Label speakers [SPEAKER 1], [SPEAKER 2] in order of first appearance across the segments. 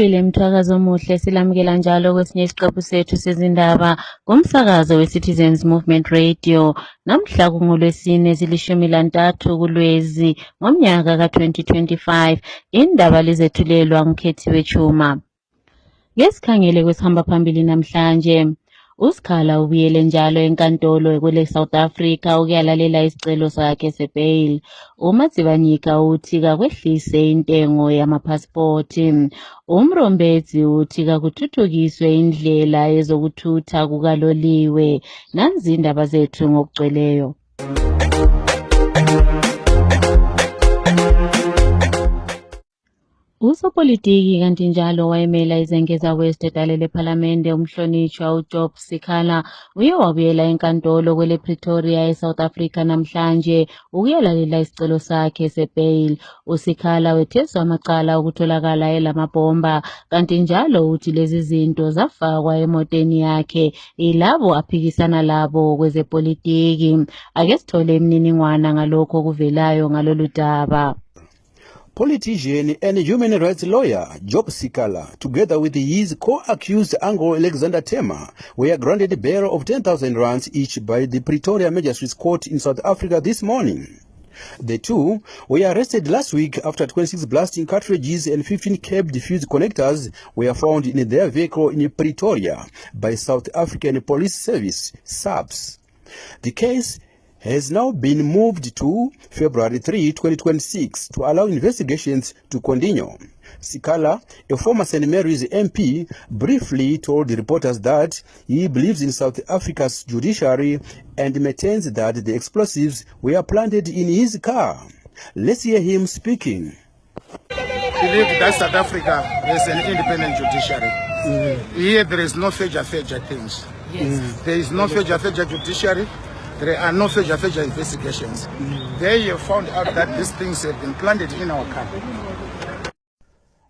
[SPEAKER 1] Sisifile Mthwakazo Muhle silamukela njalo kwesinye isiqephu sethu sezindaba ngomsakazo we-Citizens Movement Radio. Namhla kungolwesine zili-13 kuLwezi ngomnyaka ka-2025. Indaba lizethulelwa nguKhethiwe Chuma. Ngesikhangele kwesihamba phambili namhlanje. uSikhala ubuyele njalo enkantolo kwele South Africa ukuyalalela isicelo sakhe sebail. uMatsibanyika uthi kakwehlise intengo yamapasipoti. uMrombezi uthi kakuthuthukiswe indlela yezokuthutha kukaloliwe. Nanzi indaba zethu ngokugcweleyo. Usopolitiki kanti njalo wayemela izengeza West edalele parliamente umhlonishwa uJob Sikhala uye wabuyela enkantolo kwele Pretoria eSouth Africa namhlanje ukuyalalela isicelo sakhe sebail. uSikhala wetheswa amacala okutholakala elamabhomba kanti njalo uthi lezi zinto zafakwa emoteni yakhe ilabo aphikisana labo kwezepolitiki. Ake sithole imininingwana ngalokho okuvelayo ngalolu daba.
[SPEAKER 2] Politician and human rights lawyer Job Sikhala, together with his co-accused uncle Alexander Tema, were granted bail of 10,000 rands each by the Pretoria Magistrates Court in South Africa this morning. The two were arrested last week after 26 blasting cartridges and 15 capped fuse connectors were found in their vehicle in Pretoria by South African Police Service, SAPS. The case has now been moved to February 3, 2026 to allow investigations to continue. Sikhala, a former St. Mary's MP, briefly told reporters that he believes in South Africa's judiciary and maintains that the explosives were planted in his car. Let's hear him speaking.
[SPEAKER 3] I believe that South Africa has an independent judiciary. Here there is no fedja things. Yes. There is no fedja judiciary. There are no fedja investigations. They have found out that these things have been planted in our car.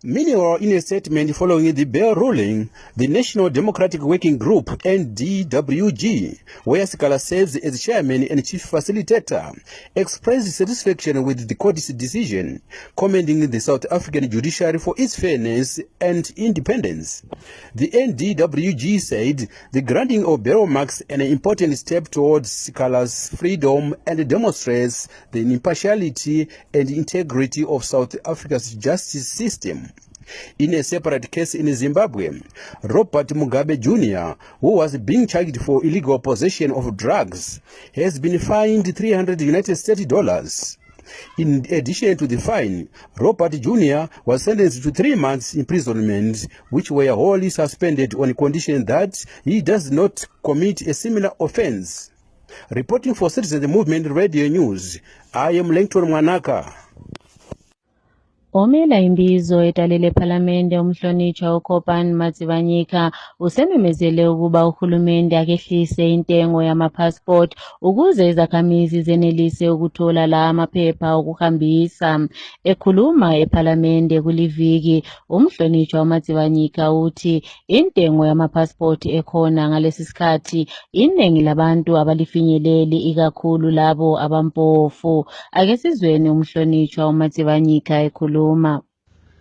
[SPEAKER 2] Meanwhile, in a statement following the bail ruling, the National Democratic Working Group, NDWG, where Sikhala serves as chairman and chief facilitator, expressed satisfaction with the court's decision, commending the South African judiciary for its fairness and independence. The NDWG said the granting of bail marks an important step towards Sikhala's freedom and demonstrates the impartiality and integrity of South Africa's justice system. In a separate case in Zimbabwe, Robert Mugabe Jr., who was being charged for illegal possession of drugs, has been fined $300. In addition to the fine, Robert Jr. was sentenced to 3 months imprisonment, which were wholly suspended on condition that he does not commit a similar offense. Reporting for Citizen Movement Radio News, I am Langton Mwanaka.
[SPEAKER 1] Omela imbizo edalele parliamente umhlonishwa uKhobani Matsibanyika usememezele ukuba uhulumende akehlise intengo yamapassport ukuze izakhamizi zenelise ukuthola la amaphepha okuhambisa. Ekhuluma eparliamente kuliviki, umhlonishwa uMatsibanyika uthi intengo yamapassport ekhona ngalesi sikhathi iningi labantu abalifinyeleli ikakhulu labo abampofu. Ake sizweni umhlonishwa uMatsibanyika ekhuluma.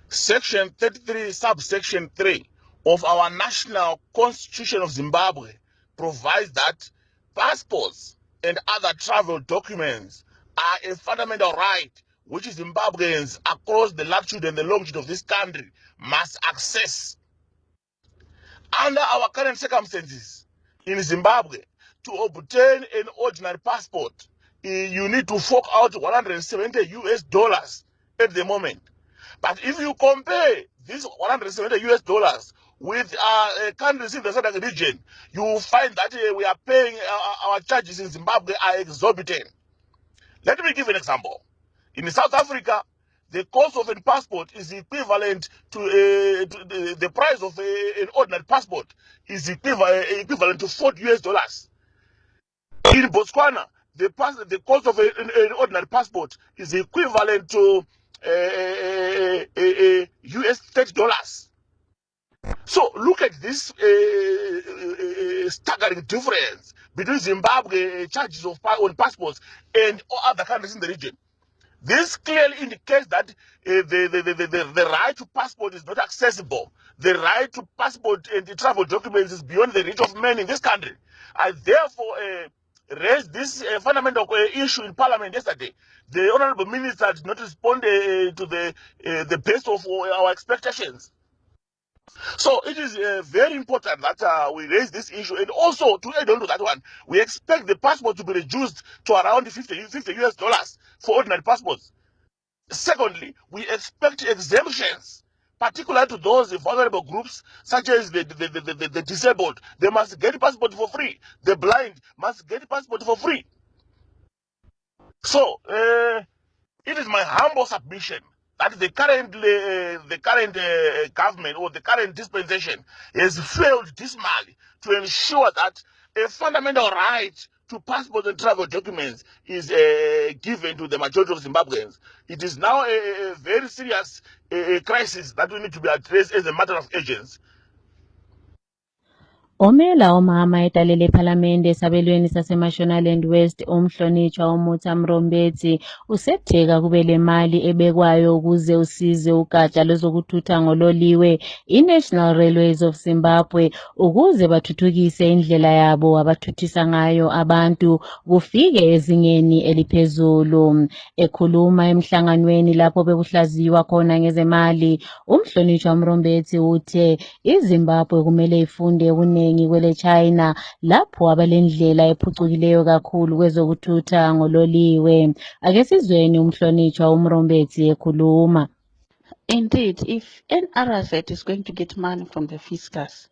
[SPEAKER 4] Section 33, subsection 3 of our National Constitution of Zimbabwe provides that passports and other travel documents are a fundamental right which Zimbabweans across the latitude and the longitude of this country must access. Under our current circumstances in Zimbabwe, to obtain an ordinary passport, you need to fork out $170 at the moment. But if you compare these $170 with countries in the Southern region, you will find that we are paying our charges in Zimbabwe are exorbitant. Let me give an example. In South Africa, the cost of a passport is equivalent to the price of an ordinary passport is equivalent to $40. In Botswana, the cost of an ordinary passport is equivalent to US $30. So look at this staggering difference between Zimbabwe charges on passports and other countries in the region. This clearly indicates that the right to passport is not accessible. The right to passport and the travel documents is beyond the reach of men in this country. I therefore raised this fundamental issue in Parliament yesterday. The Honourable Minister did not respond to the best of our expectations. So it is very important that we raise this issue, and also to add on to that one, we expect the passport to be reduced to around $50 US for ordinary passports. Secondly, we expect exemptions, particularly to those vulnerable groups, such as the disabled. They must get a passport for free. The blind must get a passport for free. So it is my humble submission that the current government or the current dispensation has failed dismally to ensure that a fundamental right to passport and travel documents is given to the majority of Zimbabweans. It is now a very serious crisis that we need to be addressed as a matter of urgency.
[SPEAKER 1] Omela omama etalele ephalamende esabelweni saseMashonaland West umhlonitshwa uMutha Mrombetsi usetheka kube le mali ebekwayo ukuze usize ugatsha lwezokuthutha ngololiwe iNational Railways of Zimbabwe ukuze bathuthukise indlela yabo abathuthisa ngayo abantu kufike ezingeni eliphezulu. Ekhuluma emhlanganweni lapho bekuhlaziywa khona ngezemali, umhlonitshwa Mrombetsi uthe iZimbabwe kumele ifunde okuningi kwele China lapho abalendlela ephucukileyo kakhulu kwezokuthutha ngololiwe. Ake sizweni umhlonitshwa uMrombetsi ekhuluma.
[SPEAKER 5] Indeed, if NRZ is going to get money from the fiscus,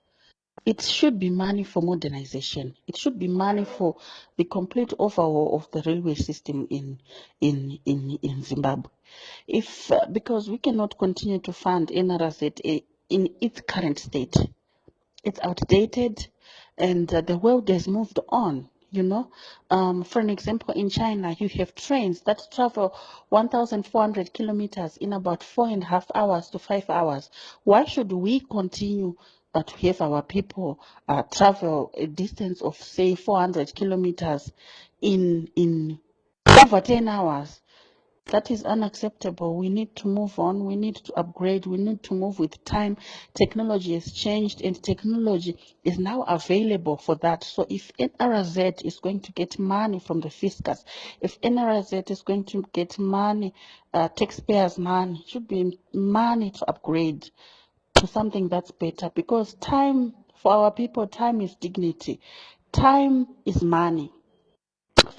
[SPEAKER 5] it should be money for modernization. It should be money for the complete overhaul of the railway system in Zimbabwe. If because we cannot continue to fund NRZ in its current state. It's outdated, and the world has moved on. You know, for an example, in China, you have trains that travel 1,400 kilometers in about 4.5 hours to 5 hours. Why should we continue to have our people travel a distance of, say, 400 kilometers in over 10 hours? That is unacceptable. We need to move on. We need to upgrade. We need to move with time. Technology has changed, and technology is now available for that. So if NRZ is going to get money from the fiscus, if NRZ is going to get money, taxpayers' money, it should be money to upgrade to something that's better, because time for our people, time is dignity. Time is money.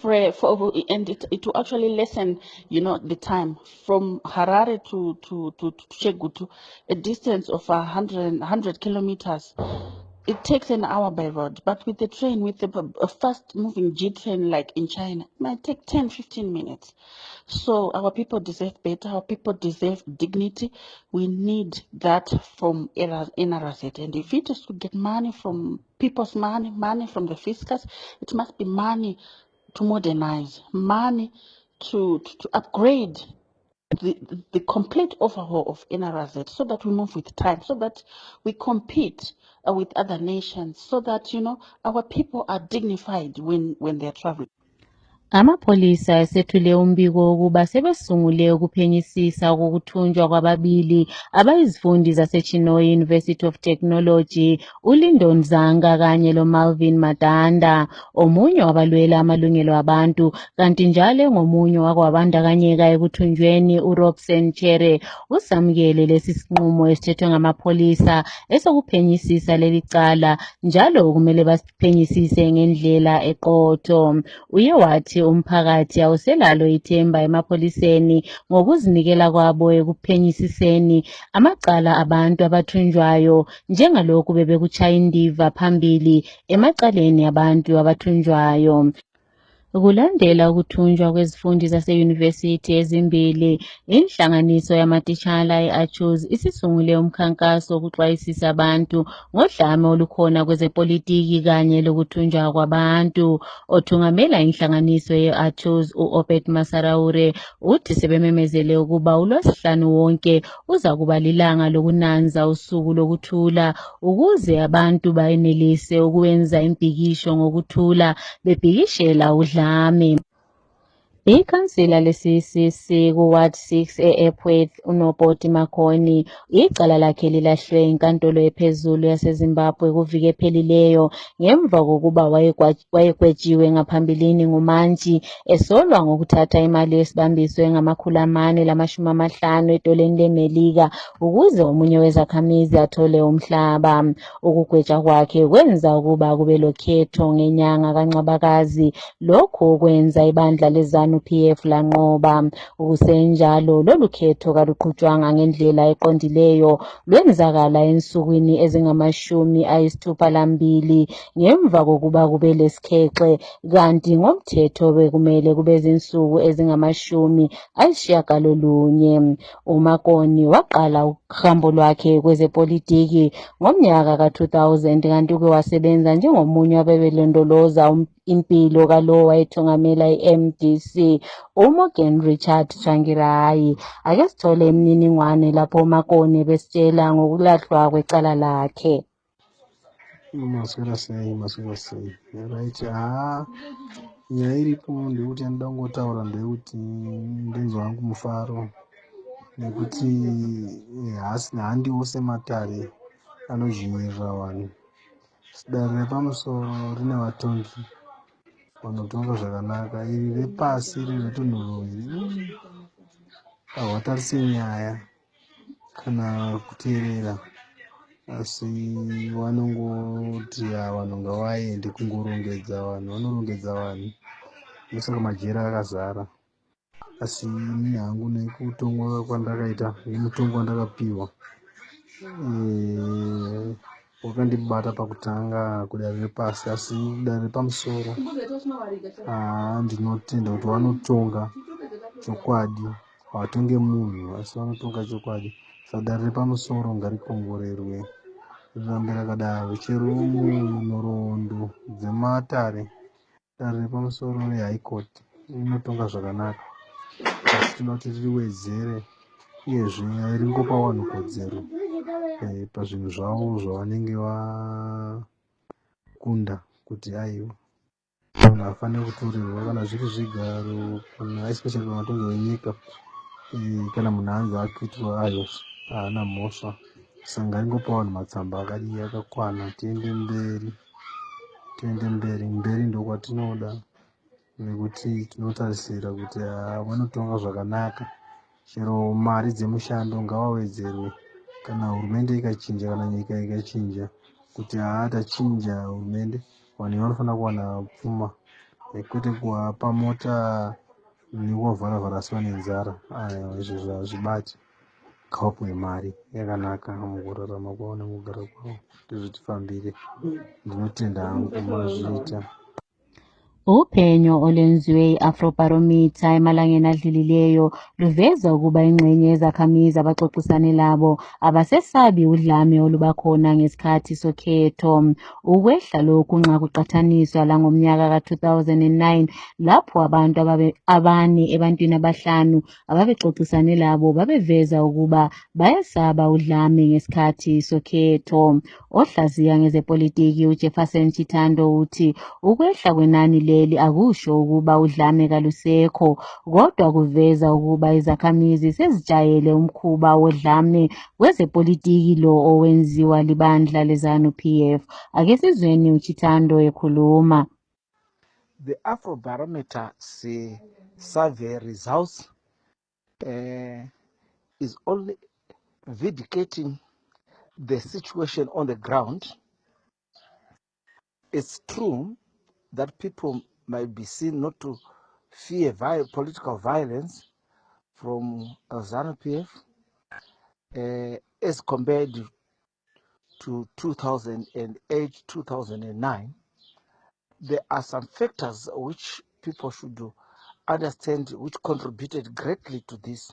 [SPEAKER 5] And it will actually lessen, you know, the time from Harare to Chegutu, a distance of 100 kilometers. It takes an hour by road, but with the train, with a fast-moving G train like in China, it might take 10-15 minutes. So our people deserve better. Our people deserve dignity. We need that from NRZ. And if it is to get money from people's money from the fiscus, it must be money to modernize, money to upgrade the complete overhaul of NRZ, so that we move with time, so that we compete with other nations, so that, you know, our people are dignified when they're traveling.
[SPEAKER 1] Amapholisa esethule umbiko ukuba sebesungule ukuphenyisisa ukuthunjwa kwababili abayizifundi zaseChinoyi University of Technology, uLindo Nzanga kanye loMalvin Madanda, omunye wabalwela amalungelo abantu, kanti njalo ngomunye wakwabandakanyeka ekuthunjweni uRobson Chere. Usamukele lesi sinqumo esithethwe ngamapholisa esokuphenyisisa leli cala, njalo kumele basiphenyisise ngendlela eqotho. Uye wathi umphakathi awuselalo ithemba emapholiseni ngokuzinikela kwabo ekuphenyisiseni amacala abantu abathunjwayo, njengalokhu bebekuchaya indiva phambili emacaleni abantu abathunjwayo. Kulandela ukuthunjwa kwezifundi zaseyunivesithi ezimbili, inhlanganiso yamatitshala e-ACHUZ isisungule umkhankaso wokuxwayisisa abantu ngodlame olukhona kwezepolitiki kanye lokuthunjwa kwabantu. Othungamela inhlanganiso ye-ACHUZ u-Obed Masaraure uthi sebememezele ukuba uLwesihlanu wonke uza kuba lilanga lokunanza usuku lokuthula ukuze abantu bayenelise ukwenza impikisho ngokuthula bebhikishela udlame. Ikhansila le-CCC kuWard 6 e-Epworth uNoboti Makhoni icala lakhe lilahlwe inkantolo ephezulu yaseZimbabwe kuviki ephelileyo ngemva kokuba wayegwetshiwe ngaphambilini ngumantshi esolwa ngokuthatha imali yesibambiso engama$450 edoleni leMelika ukuze omunye wezakhamizi athole umhlaba. Ukugwetshwa kwakhe kwenza ukuba kube lokhetho ngenyanga kaNcwabakazi, lokhu kwenza ibandla leZANU-PF lanqoba. Ukusenjalo, lolu khetho kaluqhutshwanga ngendlela eqondileyo, lwenzakala ensukwini ezingama-62 ngemva kokuba kube lesikhexe, kanti ngomthetho bekumele kube zinsuku ezingama-90. uMakoni waqala uhambo lwakhe kwezepolitiki ngomnyaka ka-2000 kanti-ke wasebenza njengomunye wababelondoloza impilo kalowo wayethungamela i-MDC uMorgan Richard Tsvangirai. Ake sithole imininingwane lapho uMakoni besitshela ngokulahlwa kwecala lakhe.
[SPEAKER 6] Maswera sei right nyaya iripo ndekuti anoda kungotaura ndekuti ndinzwa wangu mufaro nekuti handiwo sematare anozvinyirira vanhu. Danho repamusoro rine vatongi vanotonga zvakanaka. Iri repasi riri retunhuro iri hawatarise nyaya kana kuteerera, asi vanongoti vanhu ngavaende kungorongedza vanhu, vanorongedza vanhu ndosaka majera akazara. Asi ini hangu nekutongwa kwandakaita nemutongo wandakapiwa wakandibata pakutanga kudare repasi, asi kudare repamusoro ndinotenda kuti vanotonga chokwadi, havatonge munhu asi vanotonga chokwadi. Saka dare repamusoro ngarikongorerwe rirambe rakadaro, chero munhoroondo dzematare dare repamusoro rehigh court rinotonga zvakanaka, asi tinoda kuti ririwedzere uyezve ringopa vanhu kodzero pazvinhu zvavo zvavanenge vakunda, kuti aiwa vanhu hafaniri kutorerwa kana zviri zvigaro, kana especially pamatongo enyika, kana munhu anzi akwitirwa aiwa haana mhosva. Saka ngaringopa vanhu matsamba akakwana, tiende mberi ndokwatinoda, nekuti tinotarisira kuti vanotonga zvakanaka. Chero mari dzemushando ngavawedzerwe kana hurumende ikachinja, kana nyika ikachinja, kuti tachinja hurumende, vanhu vanofanira kuwana pfuma, kwete kuvapa mota nekuwavhara-vhara asi vane nzara. Izvo hazvibati. Ngavapuwe mari yakanaka mukurarama kwavo nemugara kwavo, ndizvitifambire. Ndinotenda hangu mazviita.
[SPEAKER 1] Uphenyo olwenziwe i-Afrobarometer emalangeni adlulileyo luveza ukuba ingxenye yezakhamizi abaxoxisane labo abasesabi udlame olubakhona ngesikhathi sokhetho. Ukwehla lokhu nxa kuqathaniswa langomnyaka ka-2009 lapho abantu abane ebantwini abahlanu ababexoxisane labo babeveza ukuba bayasaba udlame ngesikhathi sokhetho. Ohlaziya ngezepolitiki uJefferson Chitando uthi ukwehla kwenani leli akusho ukuba udlame kalusekho, kodwa kuveza ukuba izakhamizi sezijayele umkhuba wodlame kwezepolitiki lo owenziwa libandla leZANU-PF. Ake sizweni uChitando ekhuluma.
[SPEAKER 7] The Afrobarometer survey results is only vindicating the situation on the ground. It's true that people might be seen not to fear political violence from ZANU-PF as compared to 2008, 2009. There are some factors which people should understand which contributed greatly to this.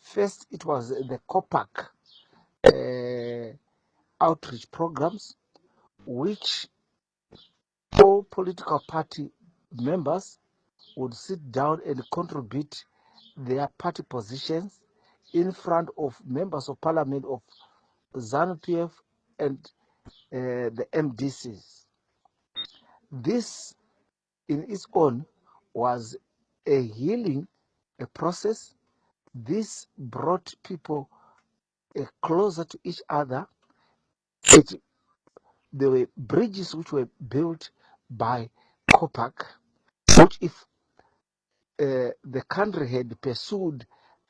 [SPEAKER 7] First, it was the COPAC outreach programs, which all political party members would sit down and contribute their party positions in front of members of parliament of ZANU-PF and the MDCs. This in its own was a healing a process. This brought people closer to each other. There were bridges which were built by COPAC, which if the country had pursued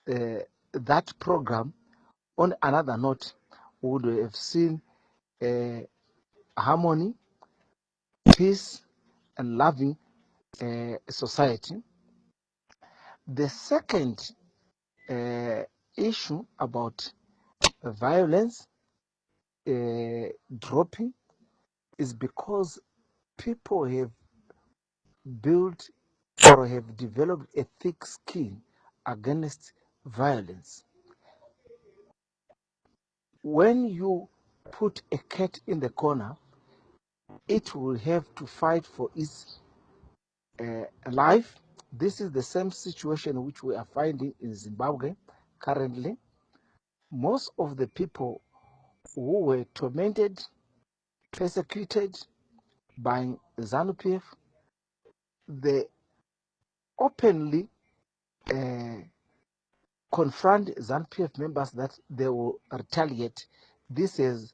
[SPEAKER 7] that program on another note, we would have seen harmony, peace, and loving society. The second issue about violence dropping is because people have built or have developed a thick skin against violence. When you put a cat in the corner, it will have to fight for its life. This is the same situation which we are finding in Zimbabwe currently. Most of the people who were tormented, persecuted by ZANU-PF, they openly confront ZANU-PF members that they will retaliate. This has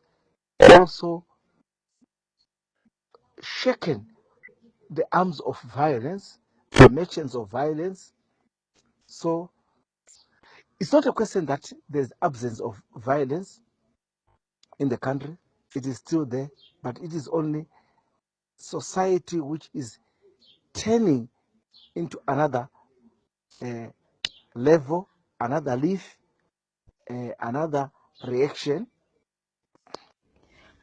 [SPEAKER 7] also shaken the arms of violence, the merchants of violence. So it's not a question that there's absence of violence in the country. It is still there, but it is only society which is turning into another level, another leaf, another reaction.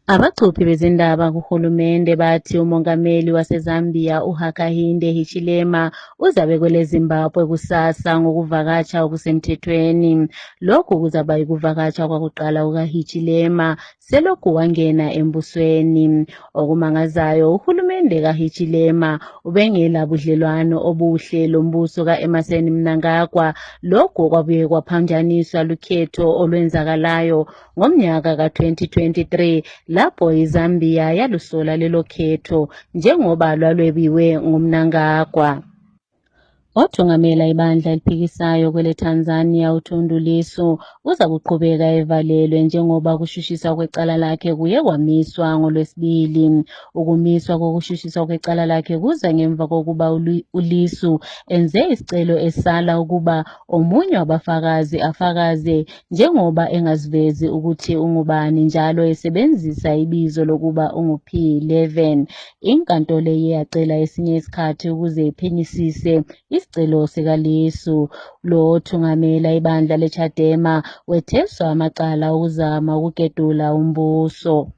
[SPEAKER 1] Abachuphi bezindaba kuhulumende bathi umongameli waseZambia uHakainde Hichilema uzabe kwele Zimbabwe kusasa ngokuvakatsha okusemthethweni. Lokhu kuzaba yikuvakatsha kwakuqala kukaHichilema selokhu wangena embusweni. Okumangazayo uhulumende kaHichilema ubengela budlelwano obuhle lombuso kaEmmerson Mnangagwa. Lokhu kwabuye kwaphamjaniswa lukhetho olwenzakalayo ngomnyaka ka-2023 lapho iZambia yalusola lelo khetho njengoba lwalwebiwe ngumnangagwa. Othungamela ibandla eliphikisayo kwele Tanzania uTundu Lissu uza kuqhubeka evalelwe njengoba kushushiswa kwecala lakhe kuye kwamiswa ngoLwesibili. Ukumiswa kokushushiswa kwecala lakhe kuza ngemva kokuba uLissu enze isicelo esala ukuba omunye wabafakazi afakaze njengoba engazivezi ukuthi ungubani njalo esebenzisa ibizo lokuba unguP11. Inkantolo yacela esinye isikhathi ukuze iphenyisise isicelo sikaLissu. Lo othungamela ibandla leChadema wetheswa amacala okuzama ukugedula umbuso.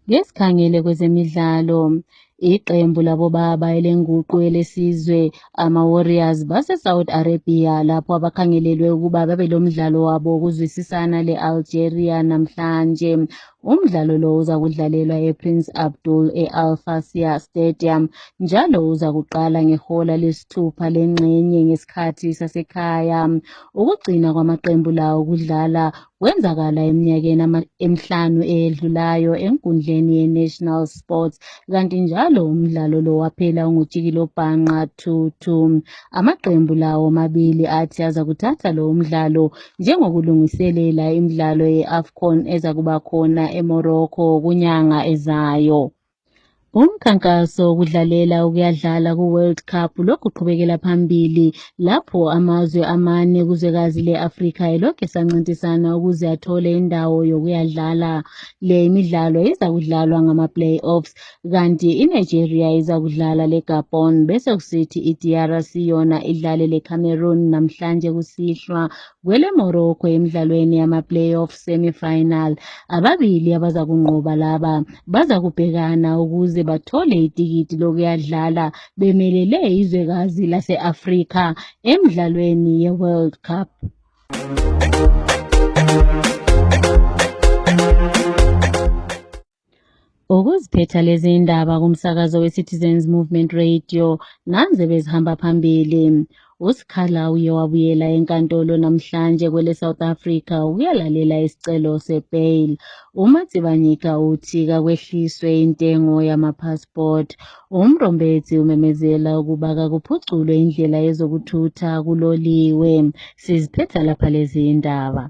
[SPEAKER 1] Ngesikhangele kwezemidlalo, iqembu labobaba elenguqu elesizwe ama-Warriors base-Saudi Arabia lapho abakhangelelwe ukuba babe lomdlalo wabo wokuzwisisana le-Algeria namhlanje. Umdlalo lo uza kudlalelwa ePrince Abdul e-Al Fassia Stadium njalo uza kuqala ngehola lesithupha lengxenye ngesikhathi sasekhaya. Ukugcina kwamaqembu lawo kudlala kwenzakala eminyakeni emihlanu eyedlulayo enkundleni ye-National Sports, kanti njalo umdlalo lo waphela ungutshikilo bhanqa 2-2. Amaqembu lawo mabili athi aza kuthatha lo umdlalo njengokulungiselela imidlalo ye-AFCON eza kuba khona eMorocco kunyanga ezayo. Umkhankaso wokudlalela ukuyadlala ku-World Cup lokhu uqhubekela phambili lapho amazwe amane kuzwekazi le-Afrika elokhu esancintisana ukuze athole indawo yokuyadlala. Le imidlalo iza kudlalwa ngama-playoffs kanti iNigeria iza kudlala leGabon bese kusithi iDRC yona idlale leCameroon namhlanje kusihlwa kwele Morocco emidlalweni yama-playoff semi-final. Ababili abaza kunqoba laba baza kubhekana ukuze bathole itikiti lokuyadlala bemelele izwekazi lase-Afrika emidlalweni ye-World Cup. Ukuziphetha lezi indaba kumsakazo we-Citizens Movement Radio nanze bezihamba phambili. uSikhala uye wabuyela enkantolo namhlanje kwele South Africa ukuyalalela isicelo sebail. uMatsibanyika uthi kakwehliswe intengo yama-passport. uMrombetsi umemezela ukuba kakuphuculwe indlela yezokuthutha kuloliwe. Siziphetha lapha lezi indaba.